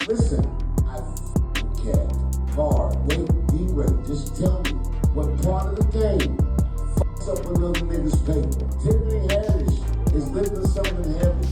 Listen, I Katt, Bar, Nate, D-Ray, just tell me what part of the game fucks up another nigga's paper. Tiffany Haddish is living something heavy,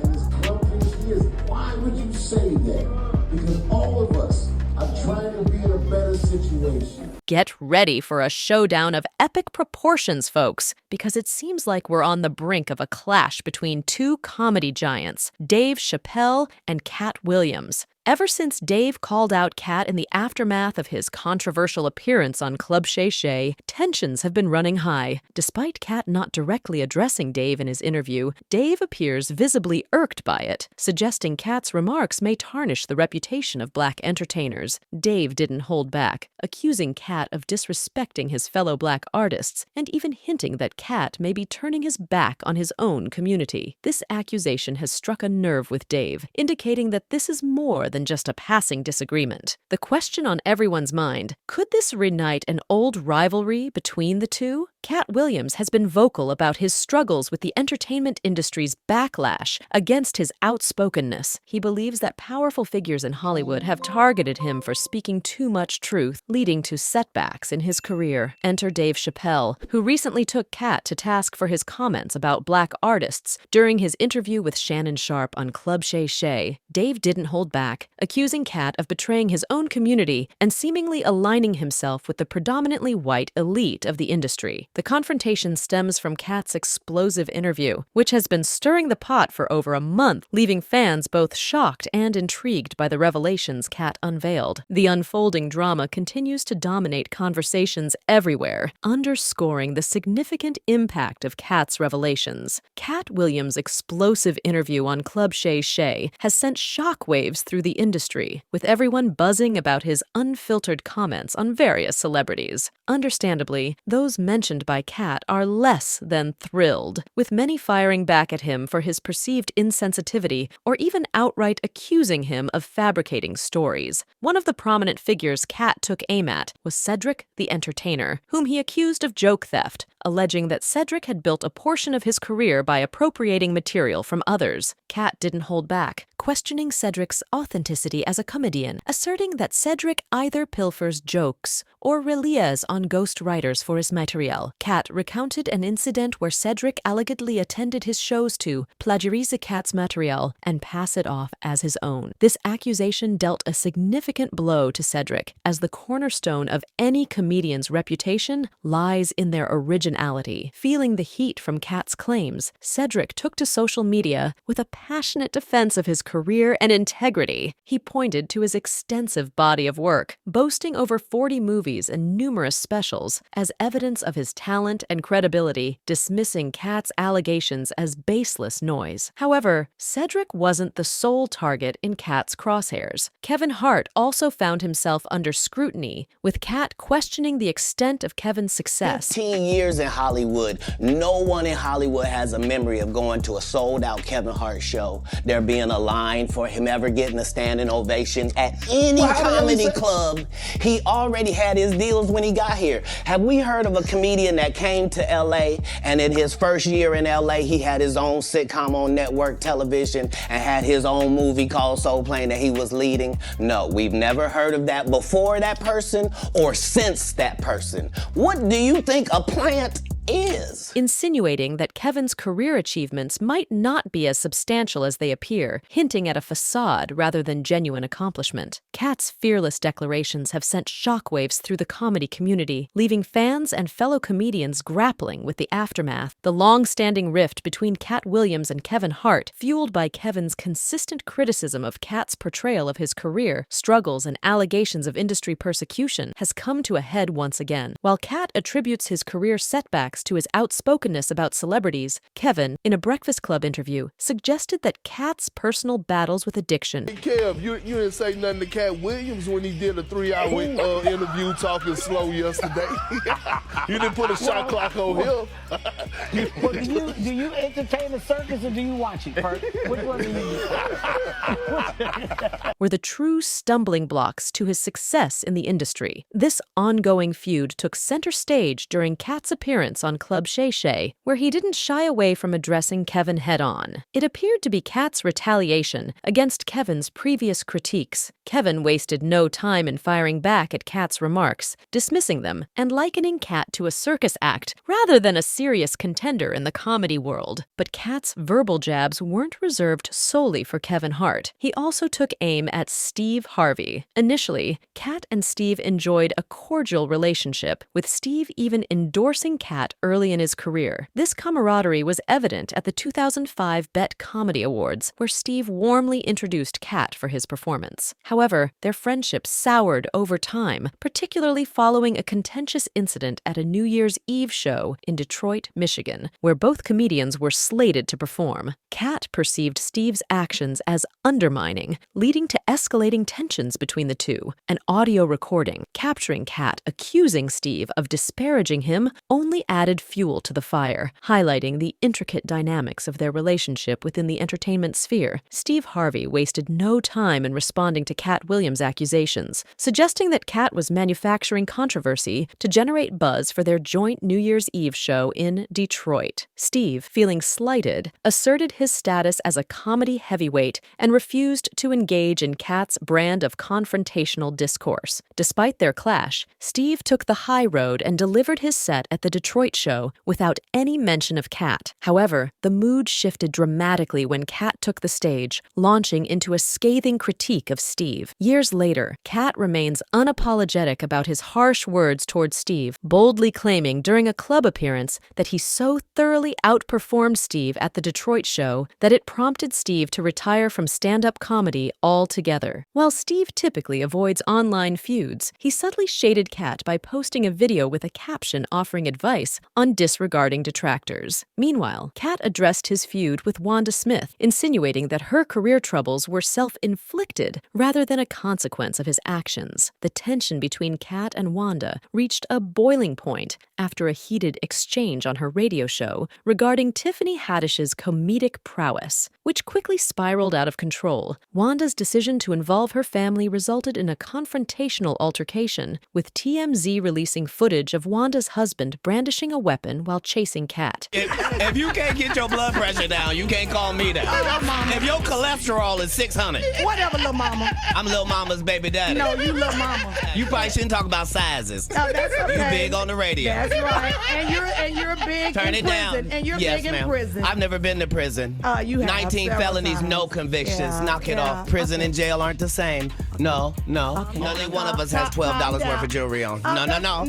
and as clumsy as she is, why would you say that? Because all of us are trying to be in a better situation. Get ready for a showdown of epic proportions, folks, because it seems like we're on the brink of a clash between two comedy giants, Dave Chappelle and Katt Williams. Ever since Dave called out Katt in the aftermath of his controversial appearance on Club Shay Shay, tensions have been running high. Despite Katt not directly addressing Dave in his interview, Dave appears visibly irked by it, suggesting Katt's remarks may tarnish the reputation of black entertainers. Dave didn't hold back, accusing Katt of disrespecting his fellow black artists and even hinting that Katt may be turning his back on his own community. This accusation has struck a nerve with Dave, indicating that this is more than just a passing disagreement. The question on everyone's mind, could this reignite an old rivalry between the two? Katt Williams has been vocal about his struggles with the entertainment industry's backlash against his outspokenness. He believes that powerful figures in Hollywood have targeted him for speaking too much truth, leading to setbacks in his career. Enter Dave Chappelle, who recently took Katt to task for his comments about black artists during his interview with Shannon Sharpe on Club Shay Shay. Dave didn't hold back, accusing Katt of betraying his own community and seemingly aligning himself with the predominantly white elite of the industry. The confrontation stems from Katt's explosive interview, which has been stirring the pot for over a month, leaving fans both shocked and intrigued by the revelations Katt unveiled. The unfolding drama continues to dominate conversations everywhere, underscoring the significant impact of Katt's revelations. Katt Williams' explosive interview on Club Shay Shay has sent shockwaves through the industry, with everyone buzzing about his unfiltered comments on various celebrities. Understandably, those mentioned by Katt are less than thrilled, with many firing back at him for his perceived insensitivity or even outright accusing him of fabricating stories. One of the prominent figures Katt took aim at was Cedric the Entertainer, whom he accused of joke theft, alleging that Cedric had built a portion of his career by appropriating material from others. Katt didn't hold back, questioning Cedric's authenticity as a comedian, asserting that Cedric either pilfers jokes or relies on ghost writers for his material. Katt recounted an incident where Cedric allegedly attended his shows to plagiarize Katt's material and pass it off as his own. This accusation dealt a significant blow to Cedric, as the cornerstone of any comedian's reputation lies in their originality. Feeling the heat from Katt's claims, Cedric took to social media with a passionate defense of his career and integrity. He pointed to his extensive body of work, boasting over 40 movies and numerous specials, as evidence of his talent and credibility, dismissing Katt's allegations as baseless noise. However, Cedric wasn't the sole target in Katt's crosshairs. Kevin Hart also found himself under scrutiny, with Katt questioning the extent of Kevin's success. 15 years in Hollywood, no one in Hollywood has a memory of going to a sold-out Kevin Hart show, there being a line for him ever getting a standing ovation at any comedy club. He already had his deals when he got here. Have we heard of a comedian that came to LA and in his first year in LA, he had his own sitcom on network television and had his own movie called Soul Plane that he was leading? No, we've never heard of that before that person or since that person. What do you think a plant is? Insinuating that Kevin's career achievements might not be as substantial as they appear, hinting at a facade rather than genuine accomplishment. Katt's fearless declarations have sent shockwaves through the comedy community, leaving fans and fellow comedians grappling with the aftermath. The long-standing rift between Katt Williams and Kevin Hart, fueled by Kevin's consistent criticism of Katt's portrayal of his career, struggles, and allegations of industry persecution, has come to a head once again. While Katt attributes his career setbacks to his outspokenness about celebrities, Kevin, in a Breakfast Club interview, suggested that Katt's personal battles with addiction. Hey Kev, you didn't say nothing to Katt Williams when he did a 3-hour interview talking slow yesterday. You didn't put a shot clock on him. Well, do you entertain the circus or do you watch it, Perk? Which one do you do? Were the true stumbling blocks to his success in the industry. This ongoing feud took center stage during Katt's appearance on Club Shay Shay, where he didn't shy away from addressing Kevin head-on. It appeared to be Katt's retaliation against Kevin's previous critiques. Kevin wasted no time in firing back at Katt's remarks, dismissing them and likening Katt to a circus act rather than a serious contender in the comedy world. But Katt's verbal jabs weren't reserved solely for Kevin Hart. He also took aim at Steve Harvey. Initially, Katt and Steve enjoyed a cordial relationship, with Steve even endorsing Katt early in his career. This camaraderie was evident at the 2005 Bet Comedy Awards, where Steve warmly introduced Katt for his performance. However, their friendship soured over time, particularly following a contentious incident at a New Year's Eve show in Detroit, Michigan, where both comedians were slated to perform. Katt perceived Steve's actions as undermining, leading to escalating tensions between the two. An audio recording capturing Katt accusing Steve of disparaging him only added fuel to the fire, highlighting the intricate dynamics of their relationship within the entertainment sphere. Steve Harvey wasted no time in responding to Katt Williams' accusations, suggesting that Katt was manufacturing controversy to generate buzz for their joint New Year's Eve show in Detroit. Steve, feeling slighted, asserted his status as a comedy heavyweight and refused to engage in Katt's brand of confrontational discourse. Despite their clash, Steve took the high road and delivered his set at the Detroit show without any mention of Katt. However, the mood shifted dramatically when Katt took the stage, launching into a scathing critique of Steve. Years later, Katt remains unapologetic about his harsh words towards Steve, boldly claiming during a club appearance that he so thoroughly outperformed Steve at the Detroit show that it prompted Steve to retire from stand-up comedy altogether. While Steve typically avoids online feuds, he subtly shaded Katt by posting a video with a caption offering advice on disregarding detractors. Meanwhile, Katt addressed his feud with Wanda Smith, insinuating that her career troubles were self-inflicted rather than a consequence of his actions. The tension between Katt and Wanda reached a boiling point after a heated exchange on her radio show regarding Tiffany Haddish's comedic prowess, which quickly spiraled out of control. Wanda's decision to involve her family resulted in a confrontational altercation, with TMZ releasing footage of Wanda's husband brandishing a weapon while chasing Katt. If you can't get your blood pressure down, you can't call me that. If your cholesterol is 600. Whatever, little mama. I'm Lil Mama's baby daddy. No, you little mama. You probably shouldn't talk about sizes. Oh, that's okay. You big on the radio. That's right. And you're big Turn in it prison. down. And you're yes, big ma'am. in prison. I've never been to prison. You have 19 several felonies, times. no convictions. Yeah, Knock it yeah. off. Prison and jail aren't the same. No. Okay. Only one of us has $12 worth of jewelry on. No, $12.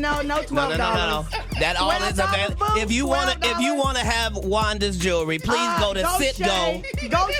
No. That all is available. If you want to have Wanda's jewelry, please go to Citgo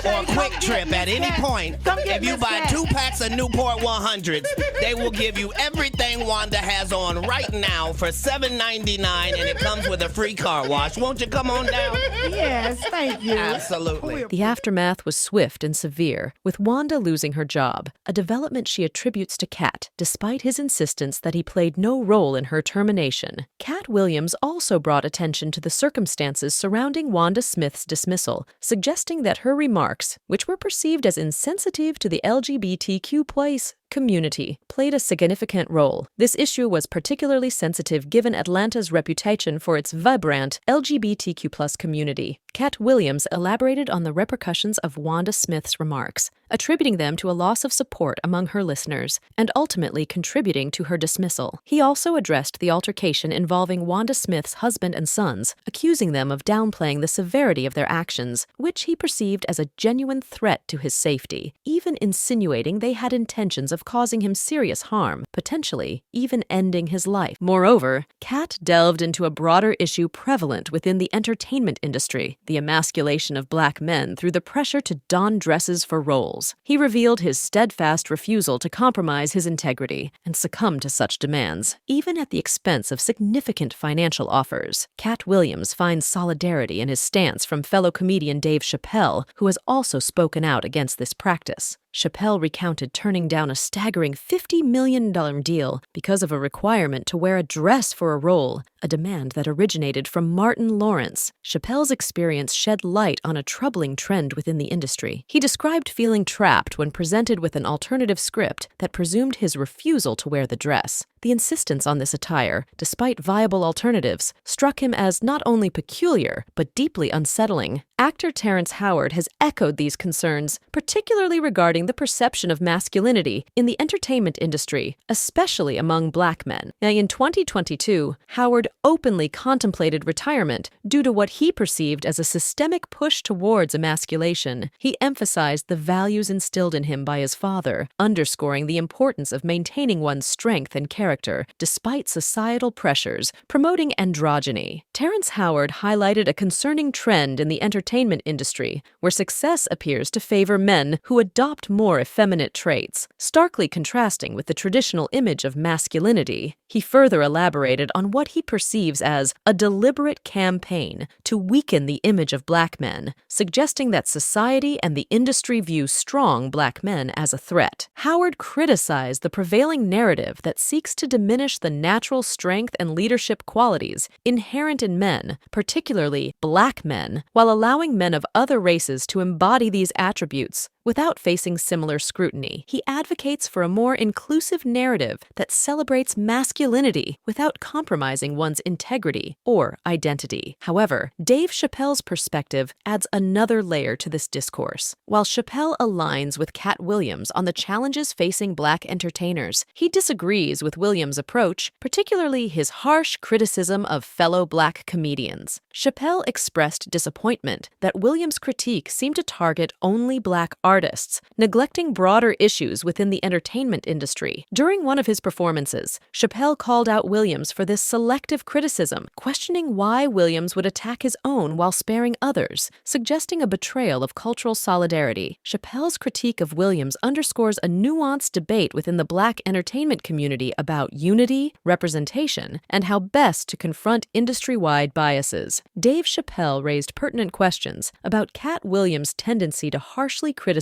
or Quick Trip at any point. If you buy 2 packs of Newport 100s, they will give you everything Wanda has on right now for $7.99, and it comes with a free car wash. Won't you come on down? Yes, thank you. Absolutely. The aftermath was swift and severe, with Wanda losing her job, a development she attributes to Katt, despite his insistence that he played no role in her termination. Katt Williams also brought attention to the circumstances surrounding Wanda Smith's dismissal, suggesting that her remarks, which were perceived as insensitive to the LGBTQ+ community, played a significant role. This issue was particularly sensitive given Atlanta's reputation for its vibrant LGBTQ+ community. Katt Williams elaborated on the repercussions of Wanda Smith's remarks, attributing them to a loss of support among her listeners and ultimately contributing to her dismissal. He also addressed the altercation involving Wanda Smith's husband and sons, accusing them of downplaying the severity of their actions, which he perceived as a genuine threat to his safety, even insinuating they had intentions of causing him serious harm, potentially even ending his life. Moreover, Katt delved into a broader issue prevalent within the entertainment industry, the emasculation of black men through the pressure to don dresses for roles. He revealed his steadfast refusal to compromise his integrity and succumb to such demands, even at the expense of significant financial offers. Katt Williams finds solidarity in his stance from fellow comedian Dave Chappelle, who has also spoken out against this practice. Chappelle recounted turning down a staggering $50 million deal because of a requirement to wear a dress for a role, a demand that originated from Martin Lawrence. Chappelle's experience shed light on a troubling trend within the industry. He described feeling trapped when presented with an alternative script that presumed his refusal to wear the dress. The insistence on this attire, despite viable alternatives, struck him as not only peculiar, but deeply unsettling. Actor Terrence Howard has echoed these concerns, particularly regarding the perception of masculinity in the entertainment industry, especially among black men. Now, in 2022, Howard openly contemplated retirement due to what he perceived as a systemic push towards emasculation. He emphasized the values instilled in him by his father, underscoring the importance of maintaining one's strength and character despite societal pressures, promoting androgyny. Terrence Howard highlighted a concerning trend in the entertainment industry, where success appears to favor men who adopt more effeminate traits, starkly contrasting with the traditional image of masculinity. He further elaborated on what he perceives as a deliberate campaign to weaken the image of black men, suggesting that society and the industry view strong black men as a threat. Howard criticized the prevailing narrative that seeks to diminish the natural strength and leadership qualities inherent in men, particularly black men, while allowing men of other races to embody these attributes without facing similar scrutiny. He advocates for a more inclusive narrative that celebrates masculinity without compromising one's integrity or identity. However, Dave Chappelle's perspective adds another layer to this discourse. While Chappelle aligns with Katt Williams on the challenges facing black entertainers, he disagrees with Williams' approach, particularly his harsh criticism of fellow black comedians. Chappelle expressed disappointment that Williams' critique seemed to target only black artists, neglecting broader issues within the entertainment industry. During one of his performances, Chappelle called out Williams for this selective criticism, questioning why Williams would attack his own while sparing others, suggesting a betrayal of cultural solidarity. Chappelle's critique of Williams underscores a nuanced debate within the black entertainment community about unity, representation, and how best to confront industry-wide biases. Dave Chappelle raised pertinent questions about Katt Williams' tendency to harshly criticize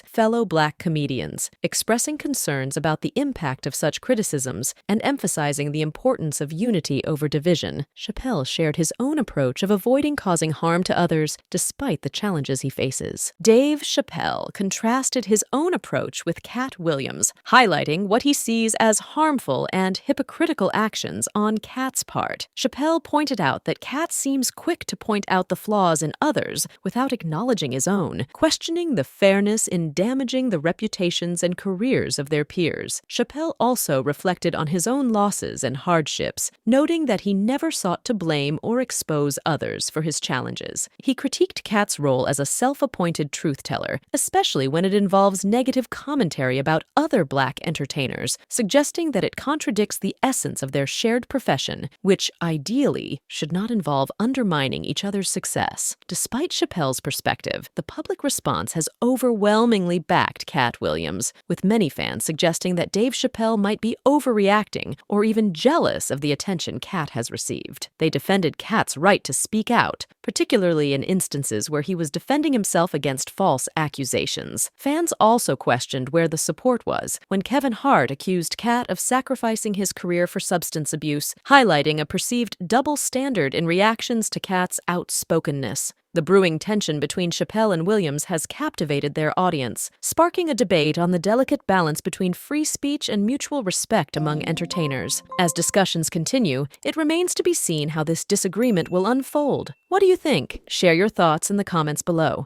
fellow black comedians, expressing concerns about the impact of such criticisms and emphasizing the importance of unity over division. Chappelle shared his own approach of avoiding causing harm to others despite the challenges he faces. Dave Chappelle contrasted his own approach with Katt Williams, highlighting what he sees as harmful and hypocritical actions on Katt's part. Chappelle pointed out that Katt seems quick to point out the flaws in others without acknowledging his own, questioning the fairness in damaging the reputations and careers of their peers. Chappelle also reflected on his own losses and hardships, noting that he never sought to blame or expose others for his challenges. He critiqued Katt's role as a self-appointed truth-teller, especially when it involves negative commentary about other black entertainers, suggesting that it contradicts the essence of their shared profession, which, ideally, should not involve undermining each other's success. Despite Chappelle's perspective, the public response has overwhelmingly backed Katt Williams, with many fans suggesting that Dave Chappelle might be overreacting or even jealous of the attention Katt has received. They defended Katt's right to speak out, particularly in instances where he was defending himself against false accusations. Fans also questioned where the support was when Kevin Hart accused Katt of sacrificing his career for substance abuse, highlighting a perceived double standard in reactions to Katt's outspokenness. The brewing tension between Chappelle and Williams has captivated their audience, sparking a debate on the delicate balance between free speech and mutual respect among entertainers. As discussions continue, it remains to be seen how this disagreement will unfold. What do you think? Share your thoughts in the comments below.